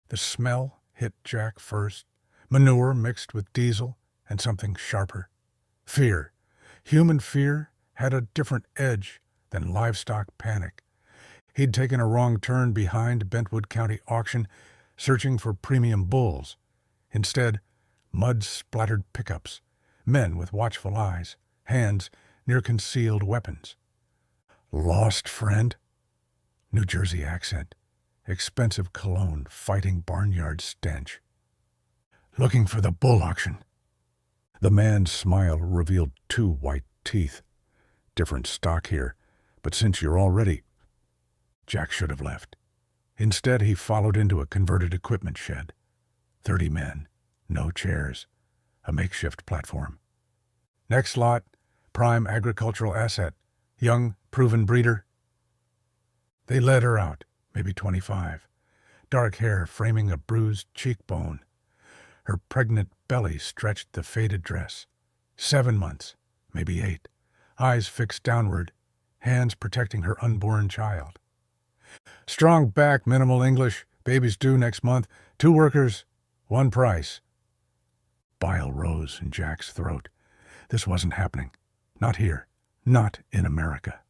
The smell hit Jack first, manure mixed with diesel and something sharper. Fear. Human fear had a different edge than livestock panic. He'd taken a wrong turn behind Bentwood County auction, searching for premium bulls. Instead, mud-splattered pickups, men with watchful eyes, hands near concealed weapons. Lost friend? New Jersey accent. Expensive cologne fighting barnyard stench. Looking for the bull auction. The man's smile revealed 2 white teeth. Different stock here, but since you're already... Jack should have left. Instead, he followed into a converted equipment shed. 30 men, no chairs, a makeshift platform. Next lot, prime agricultural asset, young, proven breeder. They led her out, maybe 25, dark hair framing a bruised cheekbone. Her pregnant belly stretched the faded dress. 7 months, maybe 8, eyes fixed downward, hands protecting her unborn child. Strong back, minimal English, baby's due next month, 2 workers, 1 price. Bile rose in Jack's throat. This wasn't happening. Not here. Not in America.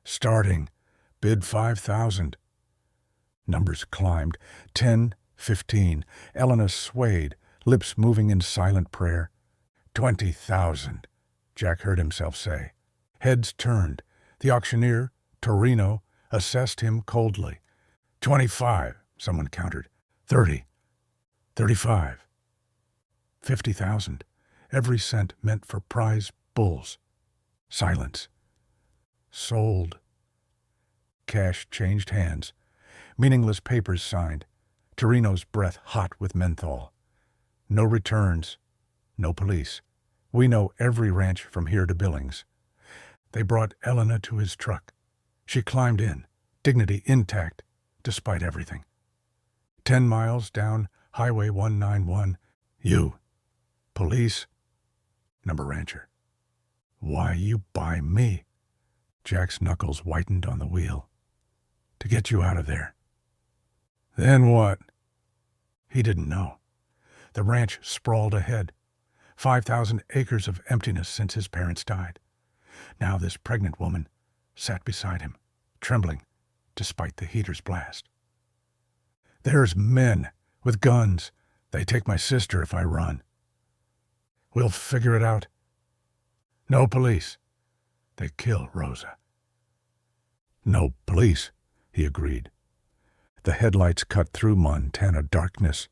Starting. Bid 5,000. Numbers climbed. 10, 15. Elena swayed, lips moving in silent prayer. 20,000, Jack heard himself say. Heads turned. The auctioneer, Torino, assessed him coldly. 25, someone countered. 30. 35. 50,000. Every cent meant for prize bulls. Silence. Sold. Cash changed hands. Meaningless papers signed. Torino's breath hot with menthol. No returns. No police. We know every ranch from here to Billings. They brought Elena to his truck. She climbed in, dignity intact, despite everything. 10 miles down Highway 191. You. Police. Number rancher. Why you buy me? Jack's knuckles whitened on the wheel. To get you out of there. Then what? He didn't know. The ranch sprawled ahead. 5,000 acres of emptiness since his parents died. Now this pregnant woman sat beside him, trembling, despite the heater's blast. There's men with guns. They take my sister if I run. We'll figure it out. No police. They kill Rosa. No police, he agreed. The headlights cut through Montana darkness.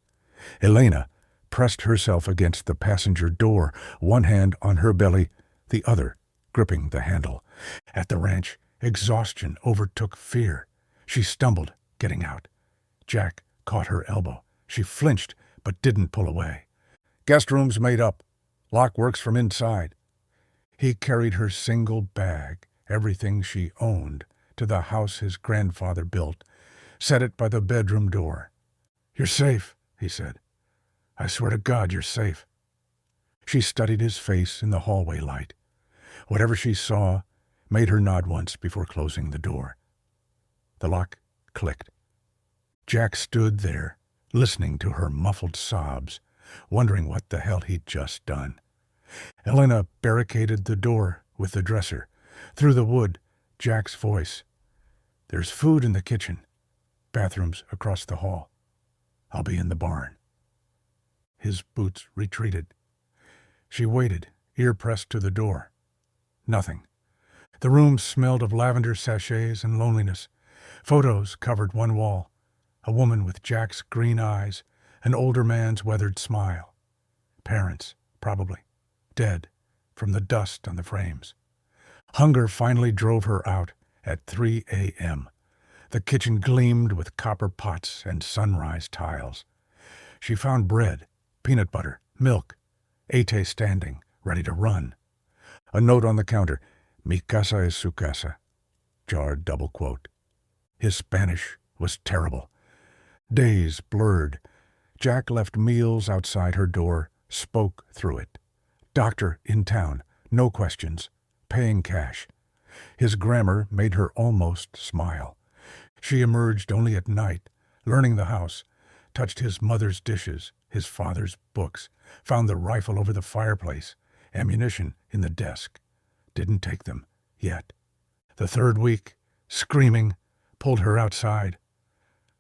Elena pressed herself against the passenger door, one hand on her belly, the other gripping the handle. At the ranch, exhaustion overtook fear. She stumbled, getting out. Jack caught her elbow. She flinched, but didn't pull away. Guest room's made up. Lock works from inside. He carried her single bag, everything she owned, to the house his grandfather built, set it by the bedroom door. You're safe, he said. I swear to God you're safe. She studied his face in the hallway light. Whatever she saw made her nod once before closing the door. The lock clicked. Jack stood there, listening to her muffled sobs, wondering what the hell he'd just done. Elena barricaded the door with the dresser. Through the wood, Jack's voice. There's food in the kitchen. Bathrooms across the hall. I'll be in the barn. His boots retreated. She waited, ear pressed to the door. Nothing. The room smelled of lavender sachets and loneliness. Photos covered one wall. A woman with Jack's green eyes, an older man's weathered smile. Parents, probably. Dead, from the dust on the frames. Hunger finally drove her out at 3 a.m. The kitchen gleamed with copper pots and sunrise tiles. She found bread, peanut butter, milk, Ate standing, ready to run. A note on the counter, Mi casa es su casa, jarred double quote. His Spanish was terrible. Days blurred. Jack left meals outside her door, spoke through it. Doctor in town, no questions, paying cash. His grammar made her almost smile. She emerged only at night, learning the house, touched his mother's dishes, his father's books, found the rifle over the fireplace, ammunition in the desk. Didn't take them, yet. The third week, screaming, pulled her outside.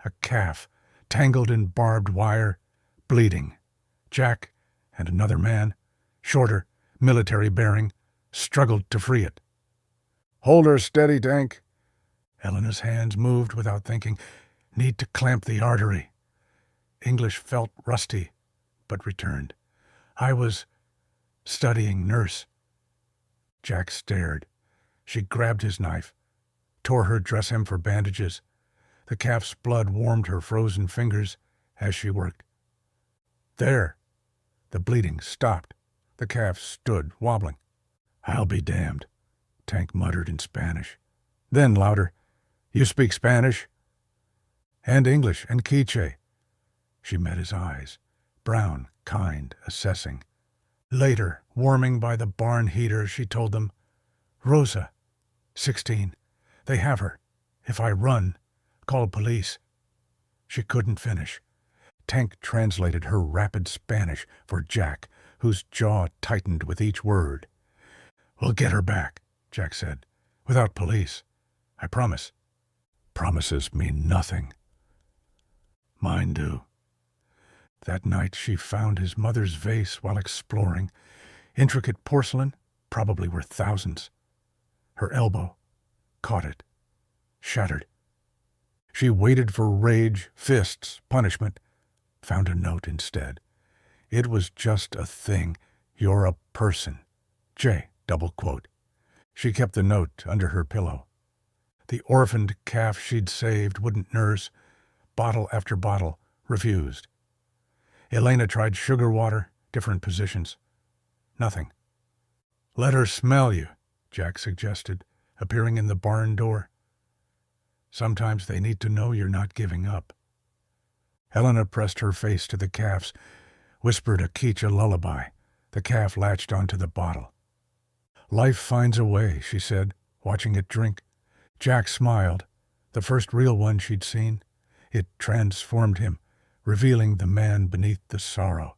A calf, tangled in barbed wire, bleeding. Jack and another man, shorter, military bearing, struggled to free it. "Hold her steady, Tank." Elena's hands moved without thinking. "Need to clamp the artery." English felt rusty, but returned. "I was studying nurse." Jack stared. She grabbed his knife, tore her dress hem for bandages. The calf's blood warmed her frozen fingers as she worked. There. The bleeding stopped. The calf stood, wobbling. "I'll be damned," Tank muttered in Spanish. Then louder, "You speak Spanish?" "And English, and Quiche." She met his eyes, brown, kind, assessing. Later, warming by the barn heater, she told them, "Rosa, 16. They have her. If I run, call police." She couldn't finish. Tank translated her rapid Spanish for Jack, whose jaw tightened with each word. "We'll get her back," Jack said, "without police. I promise." Promises mean nothing. Mine do. That night she found his mother's vase while exploring. Intricate porcelain, probably worth thousands. Her elbow caught it, shattered. She waited for rage, fists, punishment, found a note instead. It was just a thing. "You're a person. J, double quote." She kept the note under her pillow. The orphaned calf she'd saved wouldn't nurse. Bottle after bottle, refused. Elena tried sugar water, different positions. Nothing. "Let her smell you," Jack suggested, appearing in the barn door. "Sometimes they need to know you're not giving up." Elena pressed her face to the calf's, whispered a Quiche lullaby. The calf latched onto the bottle. "Life finds a way," she said, watching it drink. Jack smiled, the first real one she'd seen. It transformed him, revealing the man beneath the sorrow.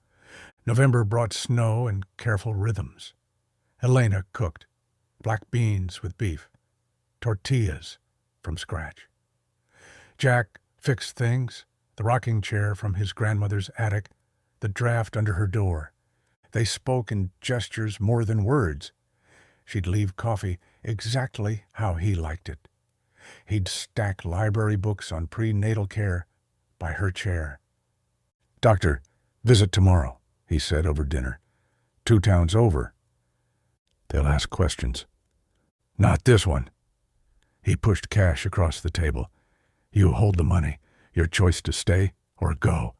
November brought snow and careful rhythms. Elena cooked, black beans with beef, tortillas from scratch. Jack fixed things, the rocking chair from his grandmother's attic, the draft under her door. They spoke in gestures more than words. She'd leave coffee exactly how he liked it. He'd stack library books on prenatal care by her chair. "Doctor, visit tomorrow," he said over dinner. 2 towns over. "They'll ask questions." "Not this one." He pushed cash across the table. "You hold the money. Your choice to stay or go."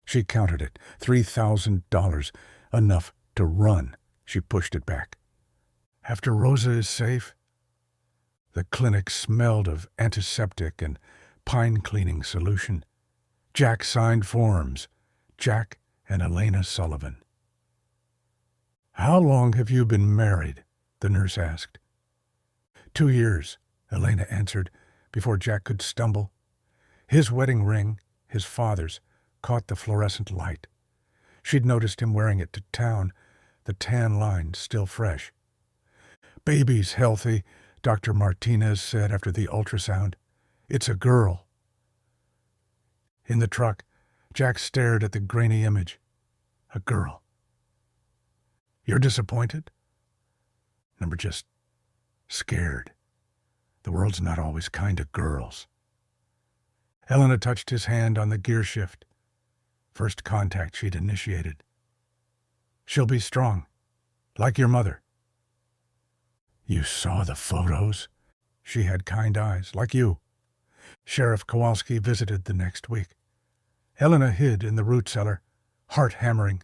She counted it. $3,000. Enough to run. She pushed it back. "After Rosa is safe?" The clinic smelled of antiseptic and pine-cleaning solution. Jack signed forms. Jack and Elena Sullivan. "How long have you been married?" the nurse asked. 2 years, Elena answered, before Jack could stumble. His wedding ring, his father's, caught the fluorescent light. She'd noticed him wearing it to town, the tan line still fresh. "Baby's healthy," Dr. Martinez said after the ultrasound. "It's a girl." In the truck, Jack stared at the grainy image. A girl. "You're disappointed?" Number just scared. The world's not always kind to girls. Elena touched his hand on the gear shift. First contact she'd initiated. "She'll be strong, like your mother." "You saw the photos?" She had kind eyes, like you. Sheriff Kowalski visited the next week. Elena hid in the root cellar, heart hammering.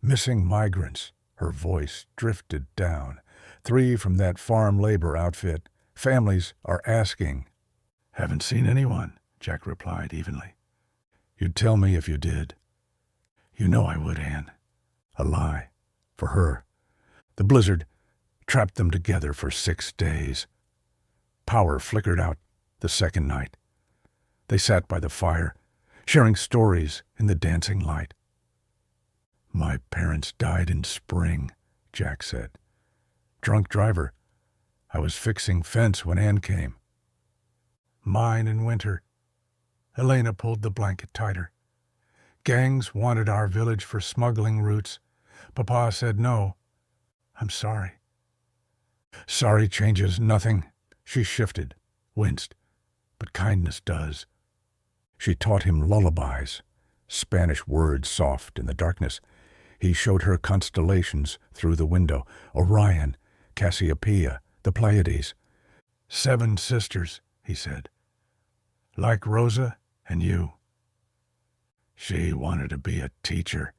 "Missing migrants." Her voice drifted down. 3 from that farm labor outfit. Families are asking. "Haven't seen anyone," Jack replied evenly. "You'd tell me if you did." "You know I would, Anne." A lie. For her. The blizzard trapped them together for 6 days. Power flickered out the second night. They sat by the fire. sharing stories in the dancing light. "My parents died in spring," Jack said. "Drunk driver. I was fixing fence when Ann came." "Mine in winter." Elena pulled the blanket tighter. "Gangs wanted our village for smuggling routes. Papa said no. I'm sorry." "Sorry changes nothing." She shifted, winced. "But kindness does." She taught him lullabies, Spanish words soft in the darkness. He showed her constellations through the window, Orion, Cassiopeia, the Pleiades. "7 sisters," he said. "Like Rosa and you." "She wanted to be a teacher."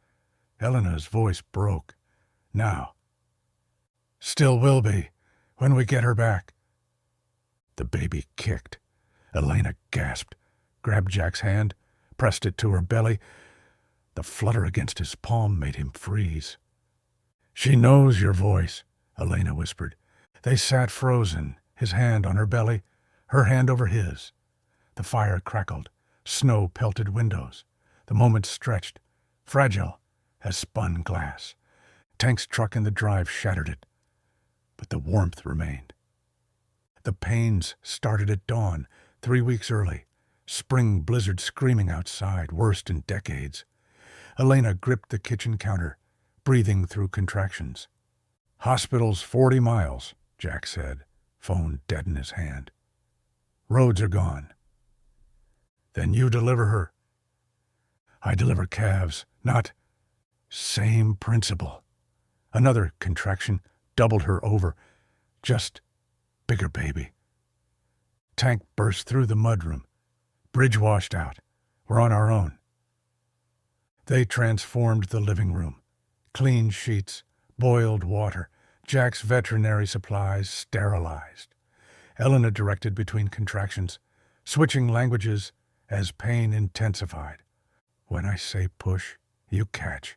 Elena's voice broke. "Now." "Still will be, when we get her back." The baby kicked. Elena gasped, grabbed Jack's hand, pressed it to her belly. The flutter against his palm made him freeze. "She knows your voice," Elena whispered. They sat frozen, his hand on her belly, her hand over his. The fire crackled, snow pelted windows. The moments stretched, fragile as spun glass. Tank's truck in the drive shattered it, but the warmth remained. The pains started at dawn, 3 weeks early. Spring blizzard screaming outside, worst in decades. Elena gripped the kitchen counter, breathing through contractions. "Hospital's 40 miles, Jack said, phone dead in his hand. "Roads are gone." "Then you deliver her." "I deliver calves, not—" "Same principle." Another contraction doubled her over. "Just bigger baby." Tank burst through the mudroom. "Bridge washed out. We're on our own." They transformed the living room. Clean sheets, boiled water, Jack's veterinary supplies sterilized. Elena directed between contractions, switching languages as pain intensified. "When I say push, you catch.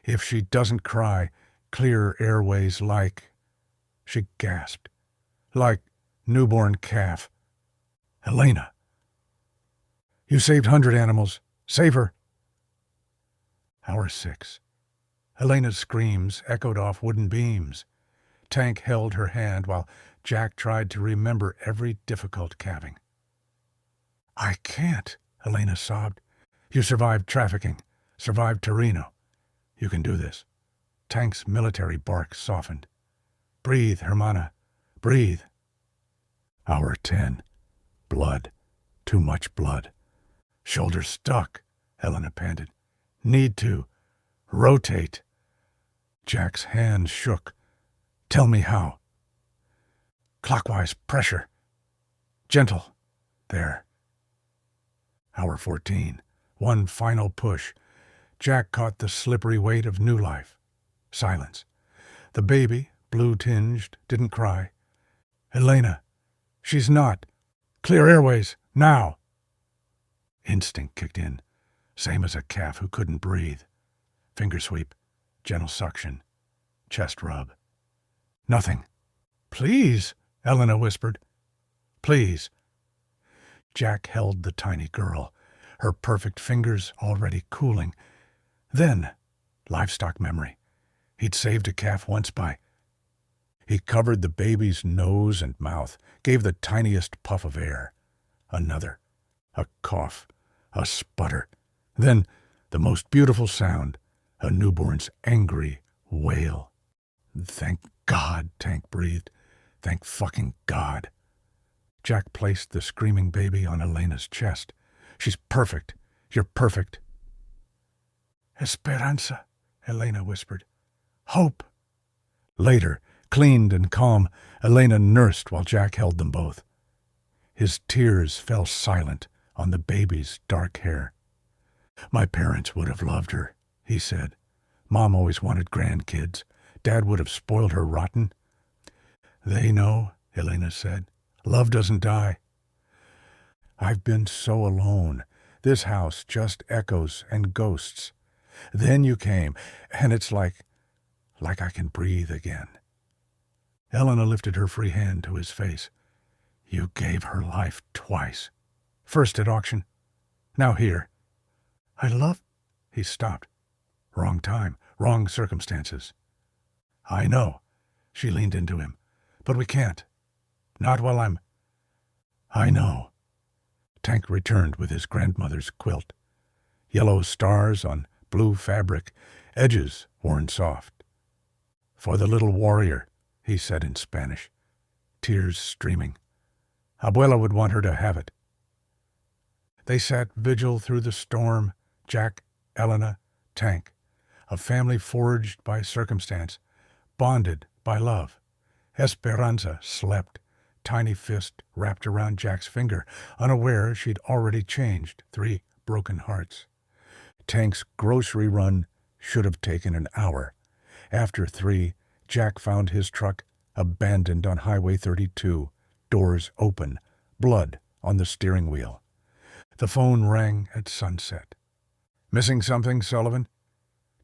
If she doesn't cry, clear airways like—" She gasped. "Like newborn calf." "Elena!" "You saved 100 animals. Save her." Hour 6. Elena's screams echoed off wooden beams. Tank held her hand while Jack tried to remember every difficult calving. "I can't," Elena sobbed. "You survived trafficking, survived Torino. You can do this." Tank's military bark softened. "Breathe, hermana. Breathe." Hour 10. Blood. Too much blood. "Shoulder stuck," Elena panted. "Need to. Rotate." Jack's hand shook. "Tell me how." "Clockwise pressure. Gentle. There." Hour 14. One final push. Jack caught the slippery weight of new life. Silence. The baby, blue-tinged, didn't cry. "Elena, she's not. Clear airways, now." Instinct kicked in, same as a calf who couldn't breathe. Finger sweep, gentle suction, chest rub. "Nothing." "Please," Elena whispered. "Please." Jack held the tiny girl, her perfect fingers already cooling. Then, livestock memory. He'd saved a calf once by... He covered the baby's nose and mouth, gave the tiniest puff of air. Another. A cough. A sputter. Then, the most beautiful sound, a newborn's angry wail. "Thank God," Tank breathed. "Thank fucking God." Jack placed the screaming baby on Elena's chest. "She's perfect. You're perfect." "Esperanza," Elena whispered. "Hope." Later, cleaned and calm, Elena nursed while Jack held them both. His tears fell silent on the baby's dark hair. "My parents would have loved her," he said. "Mom always wanted grandkids. Dad would have spoiled her rotten." "They know," Elena said. "Love doesn't die." "I've been so alone. This house just echoes and ghosts. Then you came, and it's like I can breathe again." Elena lifted her free hand to his face. "You gave her life twice. First at auction. Now here. I love—" He stopped. Wrong time, wrong circumstances. I know. She leaned into him. But we can't. Not while I'm— I know. Tank returned with his grandmother's quilt. Yellow stars on blue fabric, edges worn soft. For the little warrior, he said in Spanish, tears streaming. Abuela would want her to have it. They sat vigil through the storm, Jack, Elena, Tank, a family forged by circumstance, bonded by love. Esperanza slept, tiny fist wrapped around Jack's finger, unaware she'd already changed 3 broken hearts. Tank's grocery run should have taken an hour. After 3, Jack found his truck abandoned on Highway 32, doors open, blood on the steering wheel. The phone rang at sunset. Missing something, Sullivan?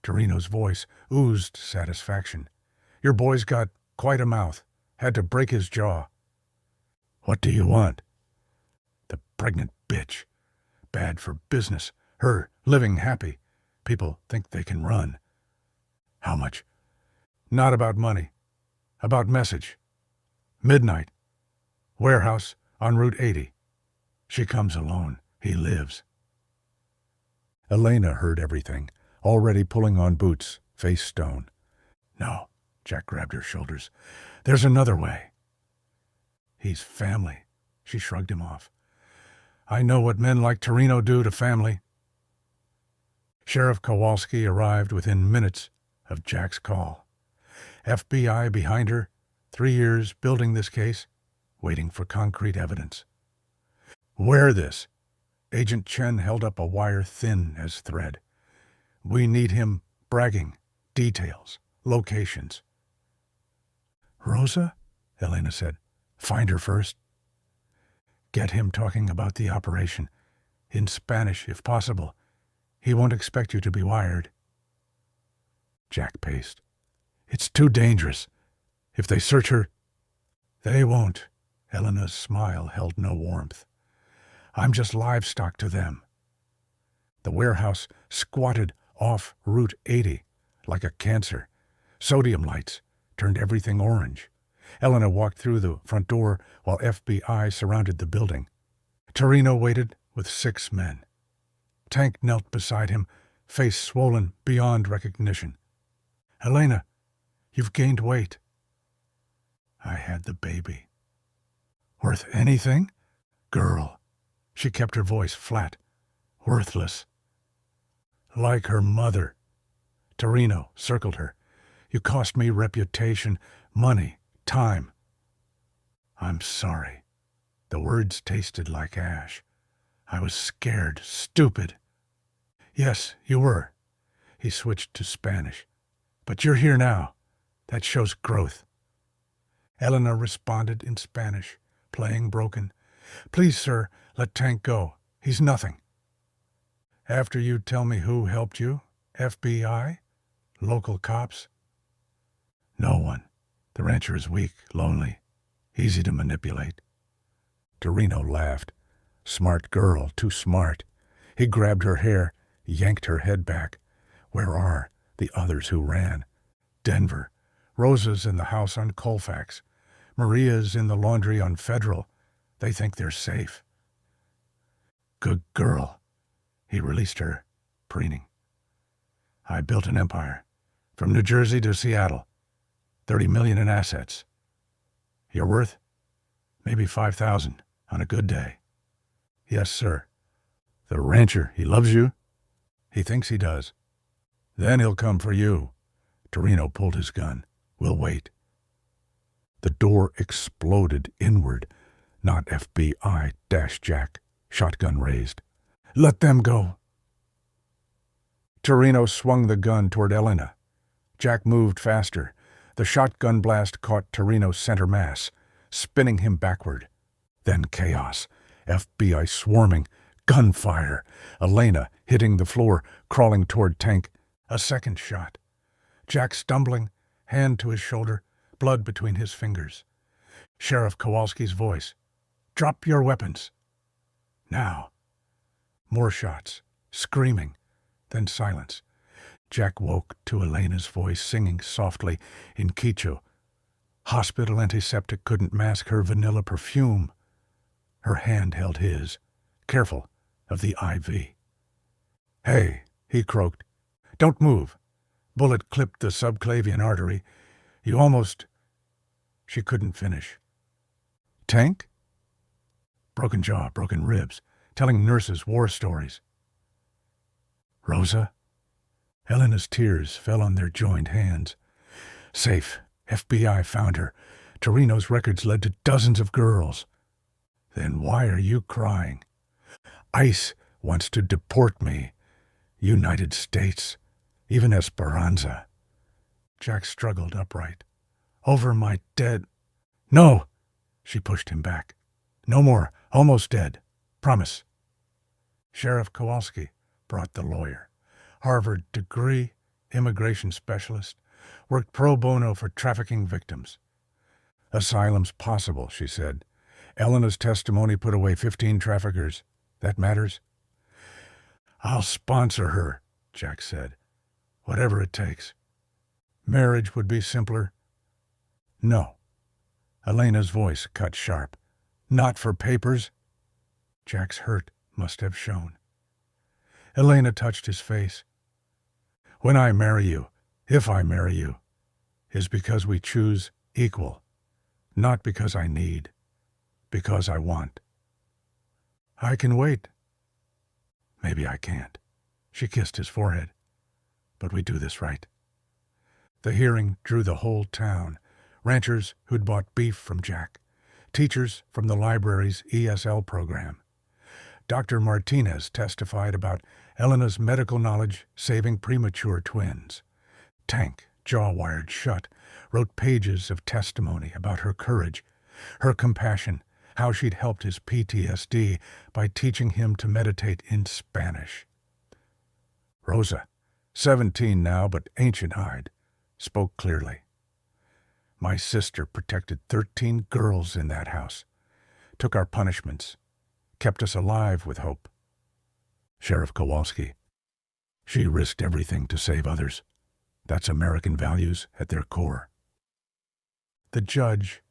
Torino's voice oozed satisfaction. Your boy's got quite a mouth. Had to break his jaw. What do you want? The pregnant bitch. Bad for business. Her living happy. People think they can run. How much? Not about money. About message. Midnight. Warehouse on Route 80. She comes alone. He lives. Elena heard everything, already pulling on boots, face stone. No, Jack grabbed her shoulders. There's another way. He's family. She shrugged him off. I know what men like Torino do to family. Sheriff Kowalski arrived within minutes of Jack's call. FBI behind her, 3 years building this case, waiting for concrete evidence. Wear this. Agent Chen held up a wire thin as thread. We need him bragging, details, locations. Rosa? Elena said. Find her first. Get him talking about the operation. In Spanish, if possible. He won't expect you to be wired. Jack paced. It's too dangerous. If they search her... They won't. Elena's smile held no warmth. I'm just livestock to them. The warehouse squatted off Route 80, like a cancer. Sodium lights turned everything orange. Elena walked through the front door while FBI surrounded the building. Torino waited with 6 men. Tank knelt beside him, face swollen beyond recognition. Elena, you've gained weight. I had the baby. Worth anything? Girl. She kept her voice flat. Worthless. Like her mother. Torino circled her. You cost me reputation, money, time. I'm sorry. The words tasted like ash. I was scared, stupid. Yes, you were. He switched to Spanish. But you're here now. That shows growth. Elena responded in Spanish, playing broken. Please, sir, let Tank go. He's nothing. After you tell me who helped you? FBI? Local cops? No one. The rancher is weak, lonely, easy to manipulate. Torino laughed. Smart girl, too smart. He grabbed her hair, yanked her head back. Where are the others who ran? Denver. Rosa's in the house on Colfax. Maria's in the laundry on Federal. They think they're safe. Good girl. He released her, preening. I built an empire. From New Jersey to Seattle. 30 million in assets. You're worth? Maybe 5,000 on a good day. Yes, sir. The rancher, he loves you? He thinks he does. Then he'll come for you. Torino pulled his gun. We'll wait. The door exploded inward. Not FBI, Jack. Shotgun raised. Let them go. Torino swung the gun toward Elena. Jack moved faster. The shotgun blast caught Torino's center mass, spinning him backward. Then chaos. FBI swarming. Gunfire. Elena hitting the floor, crawling toward Tank. A second shot. Jack stumbling, hand to his shoulder, blood between his fingers. Sheriff Kowalski's voice. Drop your weapons. Now. More shots. Screaming. then silence. Jack woke to Elena's voice singing softly in Quichu. Hospital antiseptic couldn't mask her vanilla perfume. Her hand held his, careful of the IV. "Hey," he croaked. "Don't move. Bullet clipped the subclavian artery. You almost—" She couldn't finish. "Tank?" Broken jaw, broken ribs, telling nurses war stories. "Rosa?" Elena's tears fell on their joined hands. "Safe. FBI found her. Torino's records led to dozens of girls." "Then why are you crying?" "ICE wants to deport me. United States. Even Esperanza." Jack struggled upright. "Over my dead—" "No!" She pushed him back. "No more. Almost dead. Promise." Sheriff Kowalski brought the lawyer. Harvard degree, immigration specialist, worked pro bono for trafficking victims. "Asylum's possible," she said. "Elena's testimony put away 15 traffickers. That matters?" "I'll sponsor her," Jack said. "Whatever it takes." "Marriage would be simpler." "No." Elena's voice cut sharp. "Not for papers." Jack's hurt must have shown. Elena touched his face. "When I marry you, if I marry you, is because we choose equal, not because I need, because I want." "I can wait." "Maybe I can't." She kissed his forehead. "But we do this right." The hearing drew the whole town, ranchers who'd bought beef from Jack, teachers from the library's ESL program. Dr. Martinez testified about Elena's medical knowledge saving premature twins. Tank, jaw wired shut, wrote pages of testimony about her courage, her compassion, how she'd helped his PTSD by teaching him to meditate in Spanish. Rosa, 17 now but ancient-eyed, spoke clearly. "My sister protected 13 girls in that house, took our punishments, kept us alive with hope." Sheriff Kowalski: "She risked everything to save others. That's American values at their core." The judge,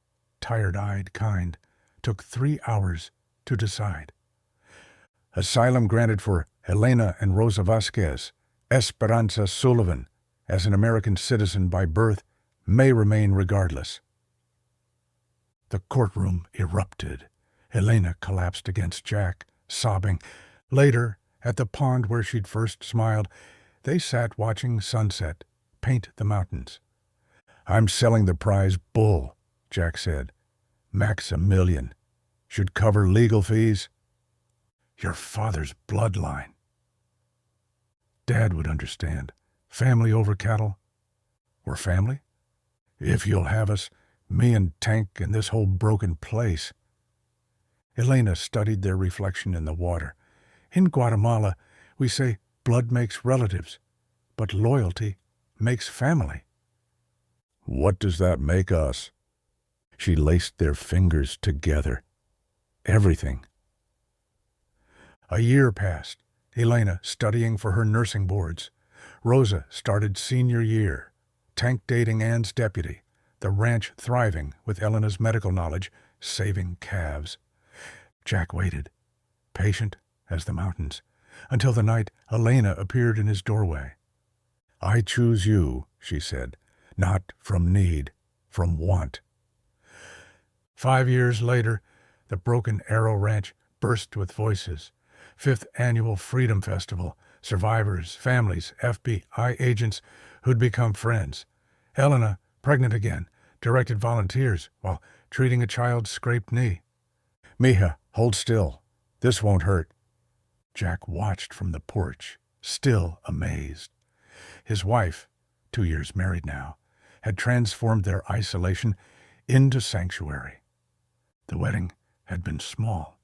tired-eyed, kind, took 3 hours to decide. "Asylum granted for Elena and Rosa Vasquez. Esperanza Sullivan, as an American citizen by birth, may remain regardless." The courtroom erupted. Elena collapsed against Jack, sobbing. Later, at the pond where she'd first smiled, they sat watching sunset paint the mountains. "I'm selling the prize bull," Jack said. "Max $1 million. Should cover legal fees." "Your father's bloodline." "Dad would understand. Family over cattle." "We're family?" "If you'll have us, me and Tank and this whole broken place." Elena studied their reflection in the water. "In Guatemala, we say blood makes relatives, but loyalty makes family." "What does that make us?" She laced their fingers together. "Everything." A year passed, Elena studying for her nursing boards. Rosa started senior year, Tank dating Ann's deputy, the ranch thriving with Elena's medical knowledge, saving calves. Jack waited, patient as the mountains, until the night Elena appeared in his doorway. "I choose you," she said, "not from need, from want." 5 years later, the Broken Arrow Ranch burst with voices. 5th Annual Freedom Festival, survivors, families, FBI agents who'd become friends. Elena, pregnant again, directed volunteers while treating a child's scraped knee. "Mija, hold still. This won't hurt." Jack watched from the porch, still amazed. His wife, 2 years married now, had transformed their isolation into sanctuary. The wedding had been small.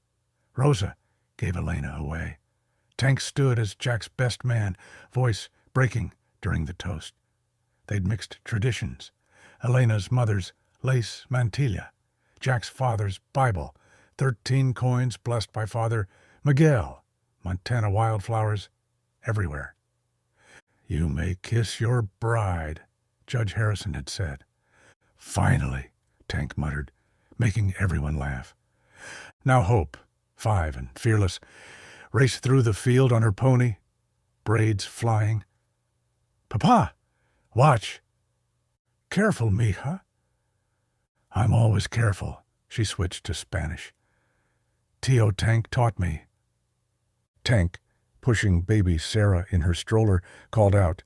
Rosa gave Elena away. Tank stood as Jack's best man, voice breaking during the toast. They'd mixed traditions. Elena's mother's lace mantilla, Jack's father's Bible, 13 coins blessed by Father Miguel, Montana wildflowers everywhere. You may kiss your bride, Judge Harrison had said. Finally, Tank muttered, making everyone laugh. Now Hope, 5 and fearless, raced through the field on her pony, braids flying. Papa, watch. Careful, mija. I'm always careful, she switched to Spanish. Tio Tank taught me. Tank, pushing baby Sarah in her stroller, called out,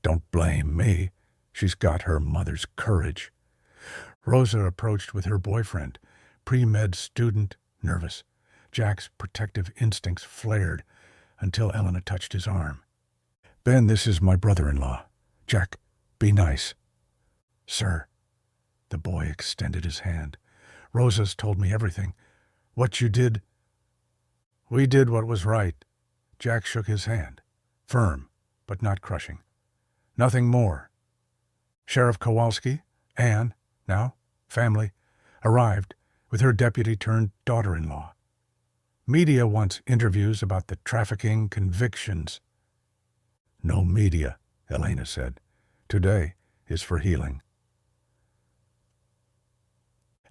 Don't blame me. She's got her mother's courage. Rosa approached with her boyfriend, pre-med student, nervous. Jack's protective instincts flared until Elena touched his arm. Ben, this is my brother-in-law. Jack, be nice. Sir. The boy extended his hand. Rosa's told me everything. What you did? We did what was right. Jack shook his hand. Firm, but not crushing. Nothing more. Sheriff Kowalski, Anne, now family, arrived with her deputy-turned-daughter-in-law. Media wants interviews about the trafficking convictions. No media, Elena said. Today is for healing.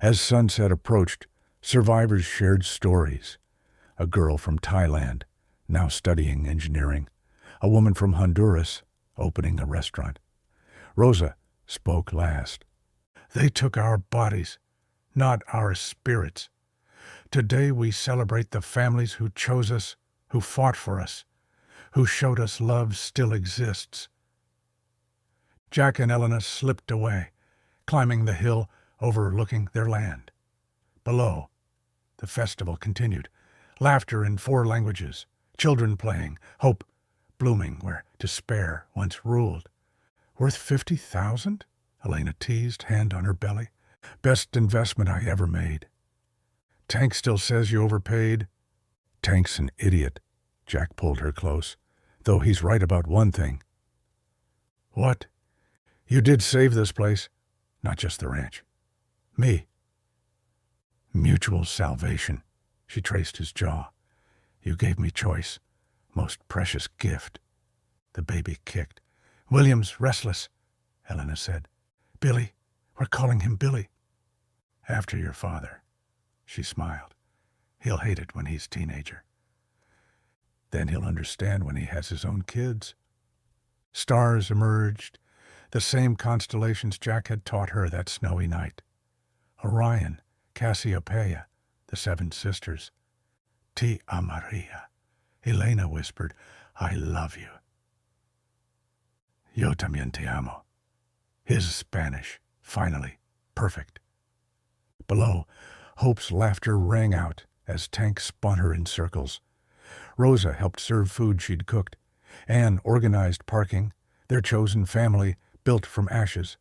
As sunset approached, survivors shared stories. A girl from Thailand, now studying engineering. A woman from Honduras, opening a restaurant. Rosa spoke last. They took our bodies, not our spirits. Today we celebrate the families who chose us, who fought for us, who showed us love still exists. Jack and Elena slipped away, climbing the hill overlooking their land. Below, the festival continued. Laughter in 4 languages, children playing, hope blooming where despair once ruled. Worth 50,000? Elena teased, hand on her belly. Best investment I ever made. Tank still says you overpaid. Tank's an idiot. Jack pulled her close, though he's right about one thing. What? You did save this place, not just the ranch. Me. Mutual salvation. She traced his jaw. You gave me choice. Most precious gift. The baby kicked. William's restless, Elena said. Billy. We're calling him Billy. After your father. She smiled. He'll hate it when he's teenager. Then he'll understand when he has his own kids. Stars emerged, the same constellations Jack had taught her that snowy night. Orion, Cassiopeia, the 7 sisters. Te amaria. Elena whispered, I love you. Yo también te amo. His Spanish, finally, perfect. Below, Hope's laughter rang out as Tank spun her in circles. Rosa helped serve food she'd cooked. Anne organized parking, their chosen family built from ashes.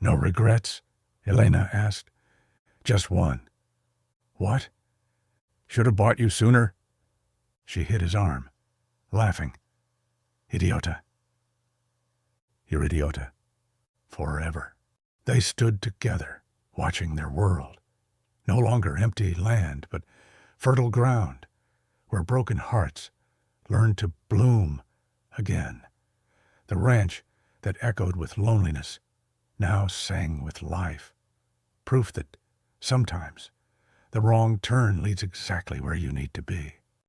No regrets? Elena asked. Just one. What? Should have bought you sooner. She hit his arm, laughing. Idiota. You're idiota. Forever. They stood together, watching their world. No longer empty land, but fertile ground, where broken hearts learned to bloom again. The ranch that echoed with loneliness now sang with life. Proof that sometimes the wrong turn leads exactly where you need to be.